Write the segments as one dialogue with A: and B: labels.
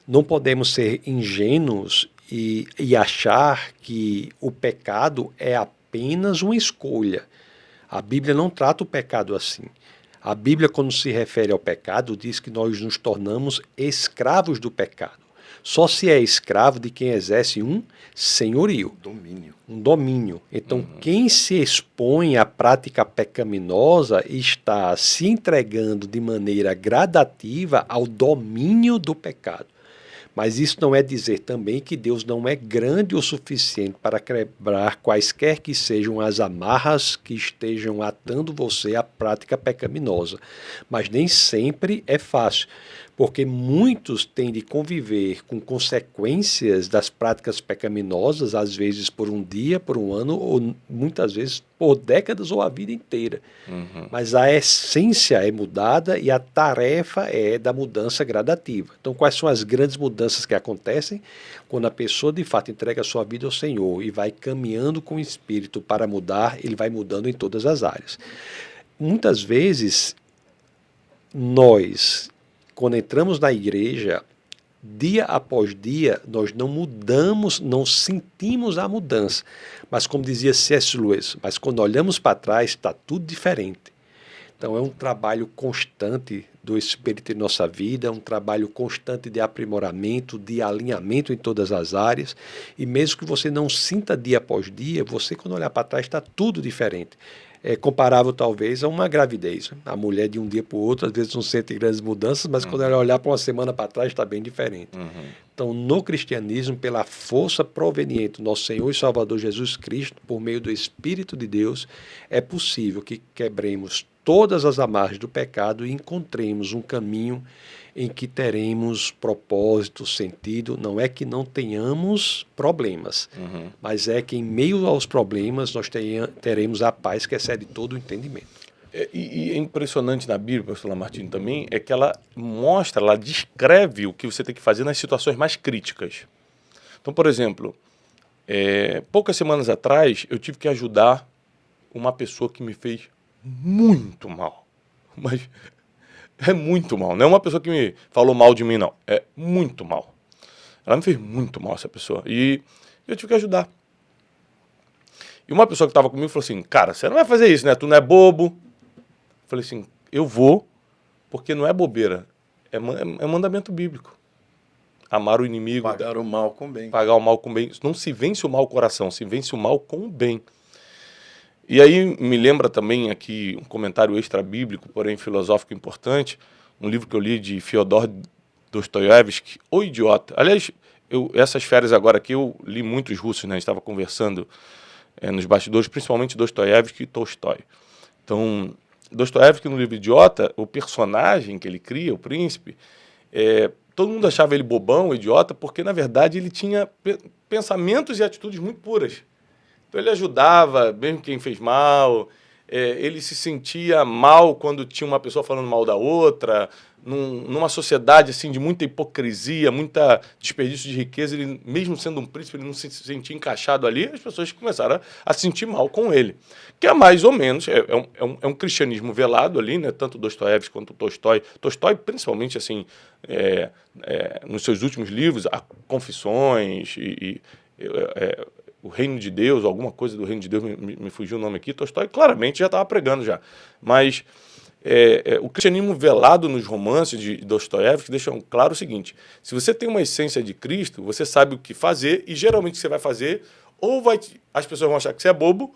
A: Não podemos ser ingênuos e achar que o pecado é apenas uma escolha. A Bíblia não trata o pecado assim. A Bíblia, quando se refere ao pecado, diz que nós nos tornamos escravos do pecado. Só se é escravo de quem exerce um senhorio.
B: Domínio.
A: Um domínio. Então, quem se expõe à prática pecaminosa está se entregando de maneira gradativa ao domínio do pecado. Mas isso não é dizer também que Deus não é grande o suficiente para quebrar quaisquer que sejam as amarras que estejam atando você à prática pecaminosa. Mas nem sempre é fácil, porque muitos têm de conviver com consequências das práticas pecaminosas, às vezes por um dia, por um ano, ou muitas vezes por décadas ou a vida inteira. Mas a essência é mudada e a tarefa é da mudança gradativa. Então, quais são as grandes mudanças que acontecem? Quando a pessoa de fato entrega a sua vida ao Senhor e vai caminhando com o Espírito para mudar, ele vai mudando em todas as áreas. Muitas vezes, nós, quando entramos na igreja, dia após dia, nós não mudamos, não sentimos a mudança. Mas como dizia C.S. Lewis, mas quando olhamos para trás, está tudo diferente. Então é um trabalho constante do Espírito em nossa vida, um trabalho constante de aprimoramento, de alinhamento em todas as áreas. E mesmo que você não sinta dia após dia, você quando olhar para trás está tudo diferente. É comparável talvez a uma gravidez. A mulher de um dia para o outro às vezes não sente grandes mudanças, mas quando ela olhar para uma semana para trás está bem diferente. Então no cristianismo, pela força proveniente do nosso Senhor e Salvador Jesus Cristo, por meio do Espírito de Deus, é possível que quebremos todas as amarras do pecado e encontremos um caminho em que teremos propósito, sentido. Não é que não tenhamos problemas, mas é que em meio aos problemas nós teremos a paz que excede todo o entendimento.
B: E é impressionante na Bíblia, pastor Lamartine, também, é que ela mostra, ela descreve o que você tem que fazer nas situações mais críticas. Então, por exemplo, poucas semanas atrás, eu tive que ajudar uma pessoa que me fez muito mal. Mas é muito mal. Não é uma pessoa que me falou mal de mim, não. É muito mal. Ela me fez muito mal, essa pessoa. E eu tive que ajudar. E uma pessoa que estava comigo falou assim, cara, você não vai fazer isso, né? Tu não é bobo. Eu falei assim, eu vou, porque não é bobeira. É mandamento bíblico. Amar o inimigo.
C: Pagar o mal com bem.
B: Pagar o mal com bem. Não se vence o mal coração, se vence o mal com o bem. E aí me lembra também aqui um comentário extra-bíblico, porém filosófico importante, um livro que eu li de Fyodor Dostoiévski, O Idiota. Aliás, essas férias agora aqui eu li muitos russos, né? A gente estava conversando nos bastidores, principalmente Dostoiévski e Tolstói. Então, Dostoiévski no livro Idiota, o personagem que ele cria, o príncipe, todo mundo achava ele bobão, idiota, porque na verdade ele tinha pensamentos e atitudes muito puras. Então ele ajudava, mesmo quem fez mal, ele se sentia mal quando tinha uma pessoa falando mal da outra, numa sociedade assim, de muita hipocrisia, muita desperdício de riqueza, ele, mesmo sendo um príncipe, ele não se sentia encaixado ali, as pessoas começaram a se sentir mal com ele. Que é mais ou menos, é um cristianismo velado ali, né? Tanto Dostoiévski quanto Tolstói. Tolstói, principalmente, assim, nos seus últimos livros, Confissões o Reino de Deus, alguma coisa do Reino de Deus, me fugiu o nome aqui, Tolstói claramente já estava pregando já. Mas o cristianismo velado nos romances de Dostoiévski deixa claro o seguinte, se você tem uma essência de Cristo, você sabe o que fazer, e geralmente o que você vai fazer, as pessoas vão achar que você é bobo,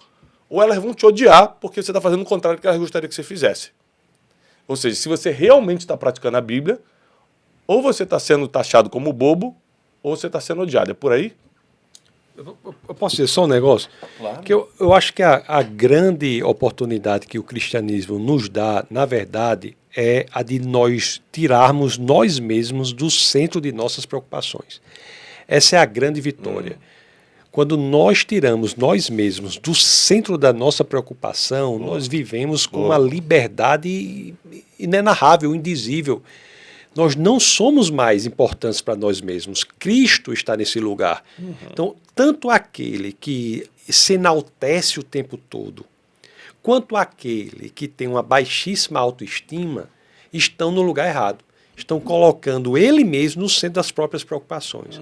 B: ou elas vão te odiar porque você está fazendo o contrário do que elas gostariam que você fizesse. Ou seja, se você realmente está praticando a Bíblia, ou você está sendo taxado como bobo, ou você está sendo odiado. É por aí?
A: Eu posso dizer só um negócio?
B: Claro.
A: Que eu acho que a grande oportunidade que o cristianismo nos dá, na verdade, é a de nós tirarmos nós mesmos do centro de nossas preocupações. Essa é a grande vitória. Quando nós tiramos nós mesmos do centro da nossa preocupação, nós vivemos com uma liberdade inenarrável, indizível. Nós não somos mais importantes para nós mesmos. Cristo está nesse lugar. Então, tanto aquele que se enaltece o tempo todo, quanto aquele que tem uma baixíssima autoestima, estão no lugar errado. estão colocando ele mesmo no centro das próprias preocupações.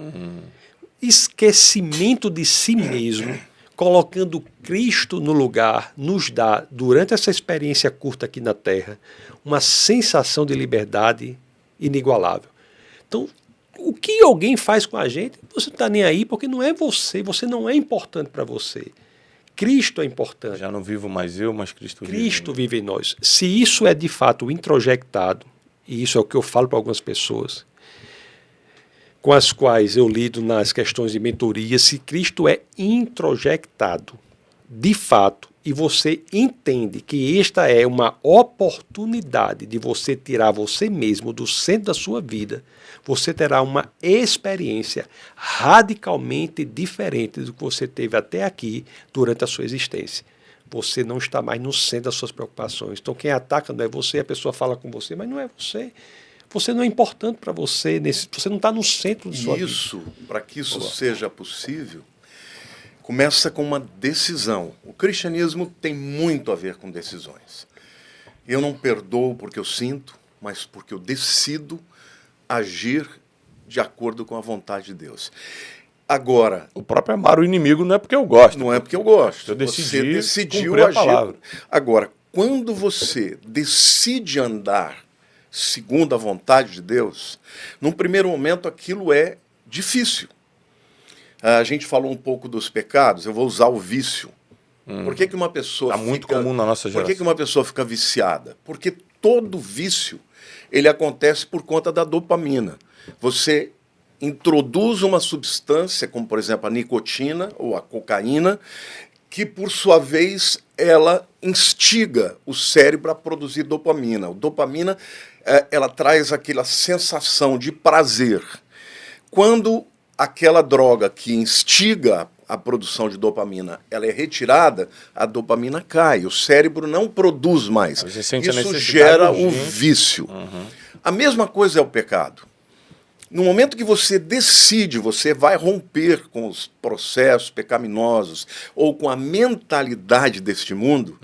A: Esquecimento de si mesmo, colocando Cristo no lugar, nos dá, durante essa experiência curta aqui na Terra, uma sensação de liberdade inigualável. Então, o que alguém faz com a gente, você não está nem aí, porque não é você, você não é importante para você. Cristo é importante.
B: Já não vivo mais eu, mas Cristo vive.
A: Cristo vive em nós. Se isso é de fato introjectado, e isso é o que eu falo para algumas pessoas, com as quais eu lido nas questões de mentoria, se Cristo é introjectado, de fato, e você entende que esta é uma oportunidade de você tirar você mesmo do centro da sua vida, você terá uma experiência radicalmente diferente do que você teve até aqui durante a sua existência. Você não está mais no centro das suas preocupações. Então quem ataca não é você, a pessoa fala com você, mas não é você. Você não é importante para você, você não está no centro de sua vida.
C: Isso, para que isso seja possível, começa com uma decisão. O cristianismo tem muito a ver com decisões. Eu não perdoo porque eu sinto, mas porque eu decido agir de acordo com a vontade de Deus. Agora,
B: o próprio amar o inimigo não é porque eu gosto.
C: Não é porque eu gosto.
B: Eu decidi
C: você decidiu
B: cumprir a
C: agir.
B: palavra.
C: Agora, quando você decide andar segundo a vontade de Deus, num primeiro momento aquilo é difícil. A gente falou um pouco dos pecados, eu vou usar o vício. Por que uma pessoa
B: Está muito comum na nossa geração.
C: Por que uma pessoa fica viciada? Porque todo vício ele acontece por conta da dopamina. Você introduz uma substância, como por exemplo a nicotina ou a cocaína, que por sua vez ela instiga o cérebro a produzir dopamina. A dopamina ela traz aquela sensação de prazer. Quando aquela droga que instiga a produção de dopamina ela é retirada, a dopamina cai, o cérebro não produz mais. Isso gera o vício. A mesma coisa é o pecado. No momento que você decide, você vai romper com os processos pecaminosos ou com a mentalidade deste mundo,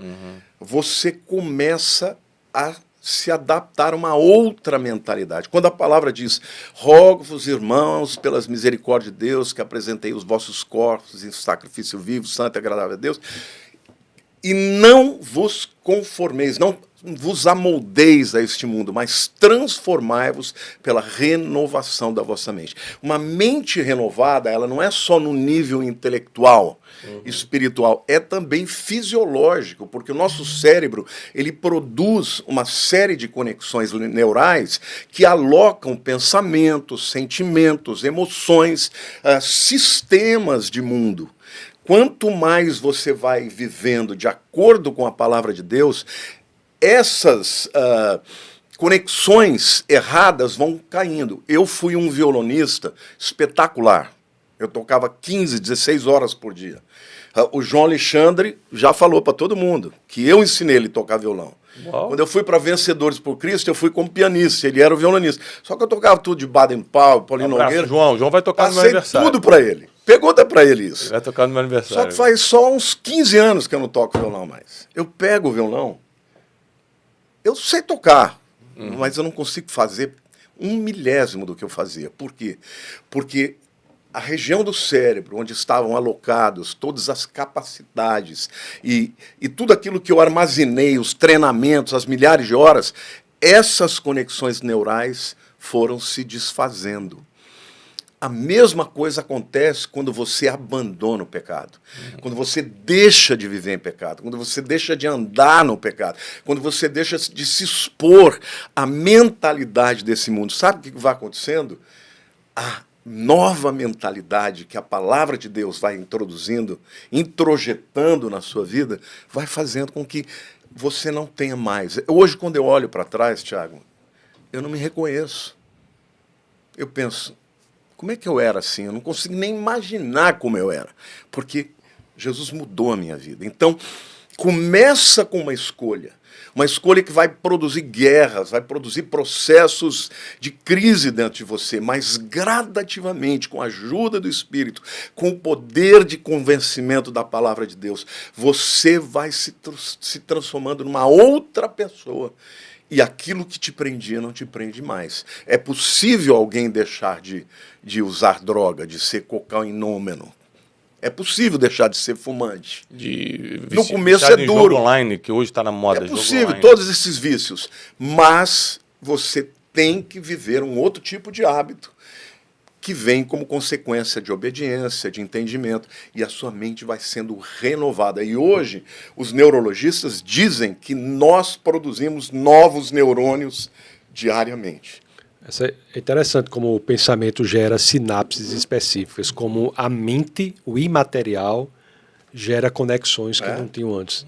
C: você começa a se adaptar a uma outra mentalidade. Quando a palavra diz, rogo-vos, irmãos, pelas misericórdias de Deus, que apresentei os vossos corpos em sacrifício vivo, santo e agradável a Deus, e não vos conformeis, não vos amoldeis a este mundo, mas transformai-vos pela renovação da vossa mente. Uma mente renovada, ela não é só no nível intelectual, espiritual, é também fisiológico, porque o nosso cérebro, ele produz uma série de conexões neurais que alocam pensamentos, sentimentos, emoções, sistemas de mundo. Quanto mais você vai vivendo de acordo com a palavra de Deus, essas conexões erradas vão caindo. Eu fui um violonista espetacular. Eu tocava 15, 16 horas por dia. O João Alexandre já falou para todo mundo que eu ensinei ele a tocar violão. Uau. Quando eu fui para Vencedores por Cristo, eu fui como pianista, ele era o violonista. Só que eu tocava tudo de Baden-Powell, Paulinho Nogueira.
B: João vai tocar no meu aniversário.
C: Tudo para ele. Pergunta para ele isso.
B: Ele vai tocar no meu aniversário.
C: Só que faz só uns 15 anos que eu não toco violão mais. Eu pego o violão, eu sei tocar, mas eu não consigo fazer 1/1000 do que eu fazia. Por quê? Porque a região do cérebro, onde estavam alocados todas as capacidades e tudo aquilo que eu armazenei, os treinamentos, as milhares de horas, essas conexões neurais foram se desfazendo. A mesma coisa acontece quando você abandona o pecado, quando você deixa de viver em pecado, quando você deixa de andar no pecado, quando você deixa de se expor à mentalidade desse mundo. Sabe o que vai acontecendo? A nova mentalidade que a palavra de Deus vai introduzindo, introjetando na sua vida, vai fazendo com que você não tenha mais. Hoje, quando eu olho para trás, Tiago, eu não me reconheço. Eu penso, como é que eu era assim? Eu não consigo nem imaginar como eu era, porque Jesus mudou a minha vida. Então, começa com uma escolha que vai produzir guerras, vai produzir processos de crise dentro de você, mas gradativamente, com a ajuda do Espírito, com o poder de convencimento da palavra de Deus, você vai se transformando numa outra pessoa. e aquilo que te prendia não te prende mais. É possível alguém deixar de usar droga, de ser cocainômano. É possível deixar de ser fumante. No começo é duro.
B: Jogo online, que hoje está na moda.
C: É possível, todos esses vícios. Mas você tem que viver um outro tipo de hábito que vem como consequência de obediência, de entendimento, e a sua mente vai sendo renovada. E hoje, os neurologistas dizem que nós produzimos novos neurônios diariamente.
A: É interessante como o pensamento gera sinapses específicas, como a mente, o imaterial, gera conexões que não tinham antes.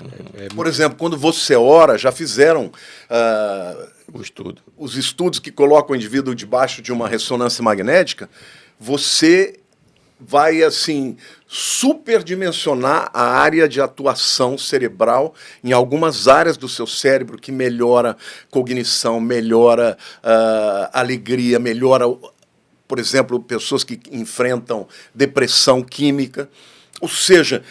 C: Por exemplo, quando você ora, já fizeram os estudos que colocam o indivíduo debaixo de uma ressonância magnética, você vai, assim, superdimensionar a área de atuação cerebral em algumas áreas do seu cérebro que melhora cognição, melhora alegria, melhora, por exemplo, pessoas que enfrentam depressão química. Ou seja,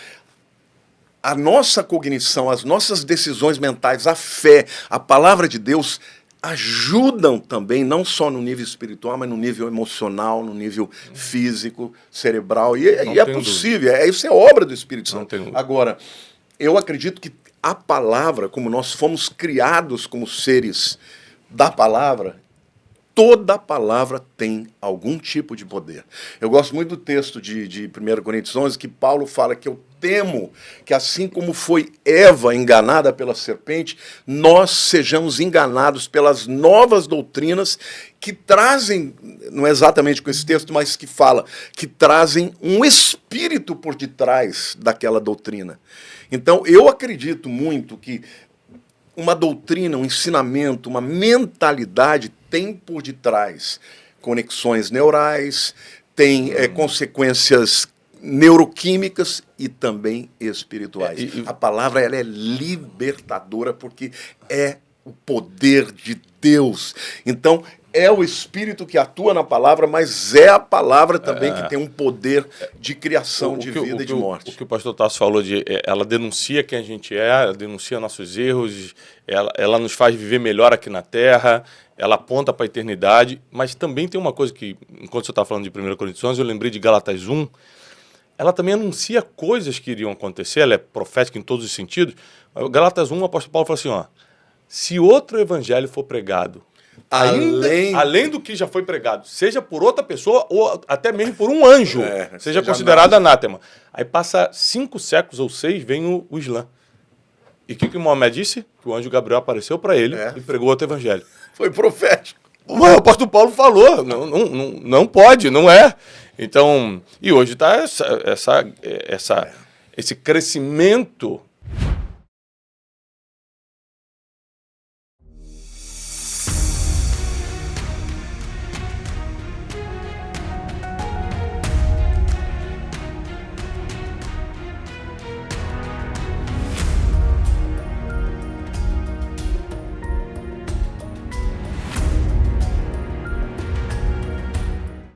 C: a nossa cognição, as nossas decisões mentais, a fé, a palavra de Deus ajudam também, não só no nível espiritual, mas no nível emocional, no nível físico, cerebral. E é possível, isso é obra do Espírito Santo. Agora, eu acredito que a palavra, como nós fomos criados como seres da palavra, toda palavra tem algum tipo de poder. Eu gosto muito do texto de 1 Coríntios 11, que Paulo fala que eu temo que assim como foi Eva enganada pela serpente, nós sejamos enganados pelas novas doutrinas que trazem, não é exatamente com esse texto, mas que fala, que trazem um espírito por detrás daquela doutrina. Então, eu acredito muito que uma doutrina, um ensinamento, uma mentalidade tem por detrás conexões neurais, tem consequências neuroquímicas e também espirituais. A palavra ela é libertadora porque é o poder de Deus. Então, é o Espírito que atua na palavra, mas é a palavra também que tem um poder de criação, de vida e de morte.
B: O que o pastor Tasso falou, ela denuncia quem a gente é, ela denuncia nossos erros, ela nos faz viver melhor aqui na Terra, ela aponta para a eternidade, mas também tem uma coisa que, enquanto você está falando de 1 Coríntios 11, eu lembrei de Gálatas 1, ela também anuncia coisas que iriam acontecer, ela é profética em todos os sentidos. Gálatas 1, o apóstolo Paulo fala assim, ó, se outro evangelho for pregado, além do que já foi pregado, seja por outra pessoa ou até mesmo por um anjo, seja considerado anátema. Aí passa 5 séculos ou 6, vem o Islã. E o que Maomé disse? Que o anjo Gabriel apareceu para ele e pregou outro evangelho.
C: Foi profético.
B: O apóstolo Paulo falou, não pode, não é. Então, e hoje está esse crescimento